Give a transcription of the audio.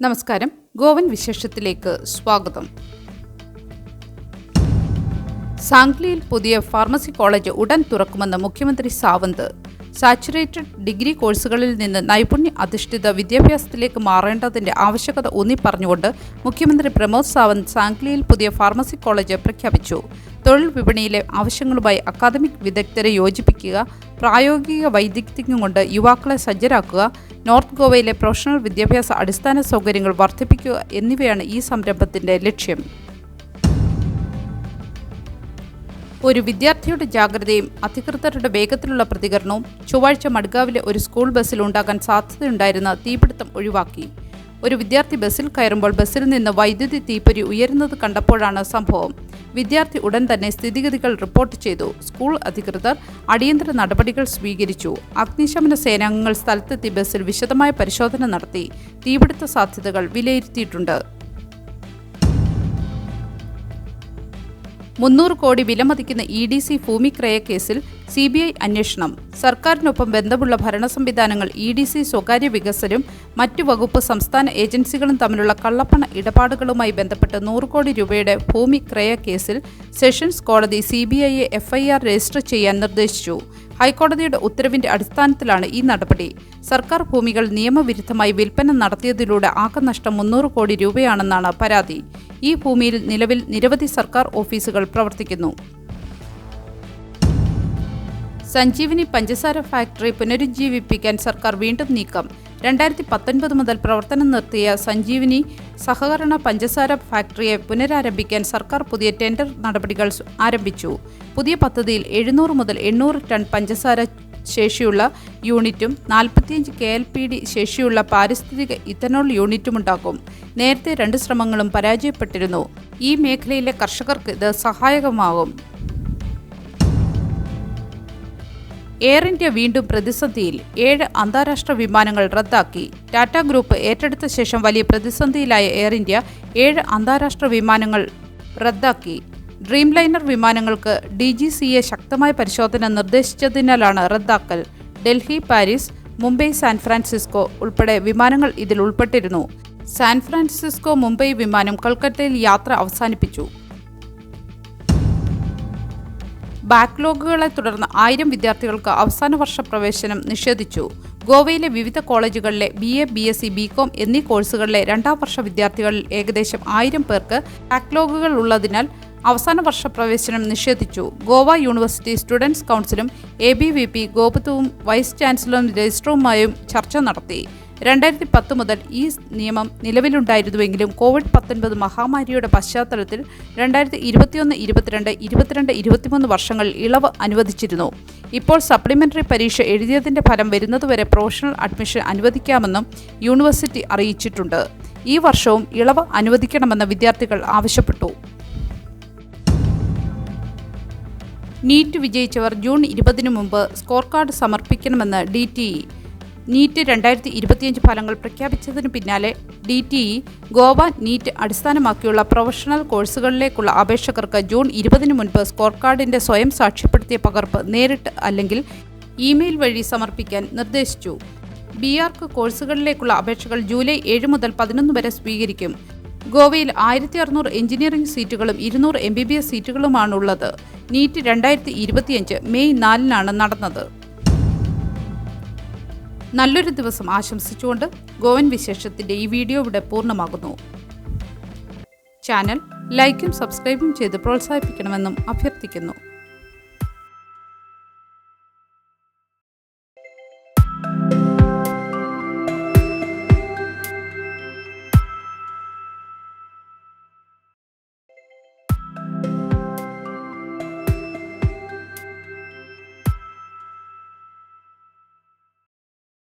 നമസ്കാരം. ഗോവൻ വിശേഷത്തിലേക്ക് സ്വാഗതം. സാംഗ്ലിയിൽ പുതിയ ഫാർമസി കോളേജ് ഉടൻ തുറക്കുമെന്ന് മുഖ്യമന്ത്രി സാവന്ത്. സാച്ചുറേറ്റഡ് ഡിഗ്രി കോഴ്സുകളിൽ നിന്ന് നൈപുണ്യ അധിഷ്ഠിത വിദ്യാഭ്യാസത്തിലേക്ക് മാറേണ്ടതിന്റെ ആവശ്യകത ഊന്നിപ്പറഞ്ഞുകൊണ്ട് മുഖ്യമന്ത്രി പ്രമോദ് സാവന്ത് സാംഗ്ലിയിൽ പുതിയ ഫാർമസി കോളേജ് പ്രഖ്യാപിച്ചു. തൊഴിൽ വിപണിയിലെ ആവശ്യങ്ങളുമായി അക്കാദമിക് വിദഗ്ധരെ യോജിപ്പിക്കുക, പ്രായോഗിക വൈദഗ്ധ്യം കൊണ്ട് യുവാക്കളെ സജ്ജരാക്കുക, നോർത്ത് ഗോവയിലെ പ്രൊഫഷണൽ വിദ്യാഭ്യാസ അടിസ്ഥാന സൗകര്യങ്ങൾ വർദ്ധിപ്പിക്കുക എന്നിവയാണ് ഈ സംരംഭത്തിന്റെ ലക്ഷ്യം. ഒരു വിദ്യാർത്ഥിയുടെ ജാഗ്രതയും അധികൃതരുടെ വേഗത്തിലുള്ള പ്രതികരണവും ചൊവ്വാഴ്ച മഡ്ഗാവിലെ ഒരു സ്കൂൾ ബസ്സിൽ ഉണ്ടാകാൻ സാധ്യതയുണ്ടായിരുന്ന തീപിടുത്തം ഒഴിവാക്കി. ഒരു വിദ്യാർത്ഥി ബസ്സിൽ കയറുമ്പോൾ ബസ്സിൽ നിന്ന് വൈദ്യുതി തീപ്പൊരി ഉയരുന്നത് കണ്ടപ്പോഴാണ് സംഭവം. വിദ്യാർത്ഥി ഉടൻ തന്നെ സ്ഥിതിഗതികൾ റിപ്പോർട്ട് ചെയ്തു. സ്കൂൾ അധികൃതർ അടിയന്തര നടപടികൾ സ്വീകരിച്ചു. അഗ്നിശമന സേനാംഗങ്ങൾ സ്ഥലത്തെത്തി ബസ്സിൽ വിശദമായ പരിശോധന നടത്തി. തീപിടുത്ത സാധ്യതകൾ വിലയിരുത്തിയിട്ടുണ്ട്. 300 കോടി വിലമതിക്കുന്ന EDC ഭൂമി ക്രയ കേസിൽ CBI അന്വേഷണം. സർക്കാരിനൊപ്പം ബന്ധമുള്ള ഭരണ സംവിധാനങ്ങൾ EDC സ്വകാര്യ വികസനവും മറ്റു വകുപ്പ് സംസ്ഥാന ഏജൻസികളും തമ്മിലുള്ള കള്ളപ്പണ ഇടപാടുകളുമായി ബന്ധപ്പെട്ട് 100 കോടി രൂപയുടെ ഭൂമി ക്രയ കേസിൽ സെഷൻസ് കോടതി CBIയെ FIR രജിസ്റ്റർ ചെയ്യാൻ നിർദ്ദേശിച്ചു. ഹൈക്കോടതിയുടെ ഉത്തരവിന്റെ അടിസ്ഥാനത്തിലാണ് ഈ നടപടി. സർക്കാർ ഭൂമികൾ നിയമവിരുദ്ധമായി വിൽപ്പന നടത്തിയതിലൂടെ ആകെ നഷ്ടം 300 കോടി രൂപയാണെന്നാണ് പരാതി. ഈ ഭൂമിയിൽ നിലവിൽ നിരവധി സർക്കാർ ഓഫീസുകൾ പ്രവർത്തിക്കുന്നു. സഞ്ജീവനി പഞ്ചസാര ഫാക്ടറി പുനരുജ്ജീവിപ്പിക്കാൻ സർക്കാർ വീണ്ടും നീക്കം. 2019 മുതൽ പ്രവർത്തനം നിർത്തിയ സഞ്ജീവനി സഹകരണ പഞ്ചസാര ഫാക്ടറിയെ പുനരാരംഭിക്കാൻ സർക്കാർ പുതിയ ടെൻഡർ നടപടികൾ ആരംഭിച്ചു. പുതിയ പദ്ധതിയിൽ 700 മുതൽ 800 ടൺ പഞ്ചസാര ശേഷിയുള്ള യൂണിറ്റും 45 KLPD ശേഷിയുള്ള പാരിസ്ഥിതിക ഇഥനോൾ യൂണിറ്റുമുണ്ടാകും. നേരത്തെ 2 ശ്രമങ്ങളും പരാജയപ്പെട്ടിരുന്നു. ഈ മേഖലയിലെ കർഷകർക്ക് ഇത് സഹായകമാകും. എയർ ഇന്ത്യ വീണ്ടും പ്രതിസന്ധിയിൽ. 7 അന്താരാഷ്ട്ര വിമാനങ്ങൾ റദ്ദാക്കി. ടാറ്റ ഗ്രൂപ്പ് ഏറ്റെടുത്ത ശേഷം വലിയ പ്രതിസന്ധിയിലായ എയർ ഇന്ത്യ 7 അന്താരാഷ്ട്ര വിമാനങ്ങൾ റദ്ദാക്കി. ഡ്രീം ലൈനർ വിമാനങ്ങൾക്ക് DGCA ശക്തമായ പരിശോധന നിർദ്ദേശിച്ചതിനാലാണ് റദ്ദാക്കൽ. Delhi, Paris, Mumbai, San Francisco ഉൾപ്പെടെ വിമാനങ്ങൾ ഇതിൽ ഉൾപ്പെട്ടിരുന്നു. സാൻ ഫ്രാൻസിസ്കോ മുംബൈ വിമാനം കൊൽക്കത്തയിൽ യാത്ര അവസാനിപ്പിച്ചു. ബാക്ക്ലോഗുകളെ തുടർന്ന് 1000 വിദ്യാർത്ഥികൾക്ക് അവസാന വർഷ പ്രവേശനം നിഷേധിച്ചു. ഗോവയിലെ വിവിധ കോളേജുകളിലെ BA, BSc, BCom എന്നീ കോഴ്സുകളിലെ 2ാം വർഷ വിദ്യാർത്ഥികളിൽ ഏകദേശം 1000 പേർക്ക് ബാക്ക്ലോഗുകൾ ഉള്ളതിനാൽ അവസാന വർഷ പ്രവേശനം നിഷേധിച്ചു. ഗോവ യൂണിവേഴ്സിറ്റി സ്റ്റുഡൻസ് കൗൺസിലും ABVP ഗോപത്തുവും വൈസ് ചാൻസലറും രജിസ്ട്രാറുമായും ചർച്ച നടത്തി. 2010 മുതൽ ഈ നിയമം നിലവിലുണ്ടായിരുന്നുവെങ്കിലും COVID-19 മഹാമാരിയുടെ പശ്ചാത്തലത്തിൽ 2021, 22, 22, 23 വർഷങ്ങളിൽ ഇളവ് അനുവദിച്ചിരുന്നു. ഇപ്പോൾ സപ്ലിമെന്ററി പരീക്ഷ എഴുതിയതിന്റെ ഫലം വരുന്നതുവരെ പ്രൊഫഷണൽ അഡ്മിഷൻ അനുവദിക്കാമെന്നും യൂണിവേഴ്സിറ്റി അറിയിച്ചിട്ടുണ്ട്. ഈ വർഷവും ഇളവ് അനുവദിക്കണമെന്ന് വിദ്യാർത്ഥികൾ ആവശ്യപ്പെട്ടു. നീറ്റ് വിജയിച്ചവർ ജൂൺ 20 മുമ്പ് സ്കോർ കാർഡ് സമർപ്പിക്കണമെന്ന് DTE. നീറ്റ് 2025 ഫലങ്ങൾ പ്രഖ്യാപിച്ചതിന് പിന്നാലെ DTE ഗോവ നീറ്റ് അടിസ്ഥാനമാക്കിയുള്ള പ്രൊഫഷണൽ കോഴ്സുകളിലേക്കുള്ള അപേക്ഷകർക്ക് ജൂൺ 20 മുൻപ് സ്കോർ കാർഡിന്റെ സ്വയം സാക്ഷ്യപ്പെടുത്തിയ പകർപ്പ് നേരിട്ട് അല്ലെങ്കിൽ ഇമെയിൽ വഴി സമർപ്പിക്കാൻ നിർദ്ദേശിച്ചു. BArc കോഴ്സുകളിലേക്കുള്ള അപേക്ഷകൾ ജൂലൈ 7 മുതൽ 11 വരെ സ്വീകരിക്കും. ഗോവയിൽ 1600 എഞ്ചിനീയറിംഗ് സീറ്റുകളും 200 MBBS സീറ്റുകളുമാണുള്ളത്. നീറ്റ് 2025 മെയ് 4 നടന്നത്. നല്ലൊരു ദിവസം ആശംസിച്ചുകൊണ്ട് ഗോവൻ വിശേഷത്തിന്റെ ഈ വീഡിയോ ഇവിടെ പൂർണ്ണമാകുന്നു. ചാനൽ ലൈക്കും സബ്സ്ക്രൈബും ചെയ്ത് പ്രോത്സാഹിപ്പിക്കണമെന്നും അഭ്യർത്ഥിക്കുന്നു.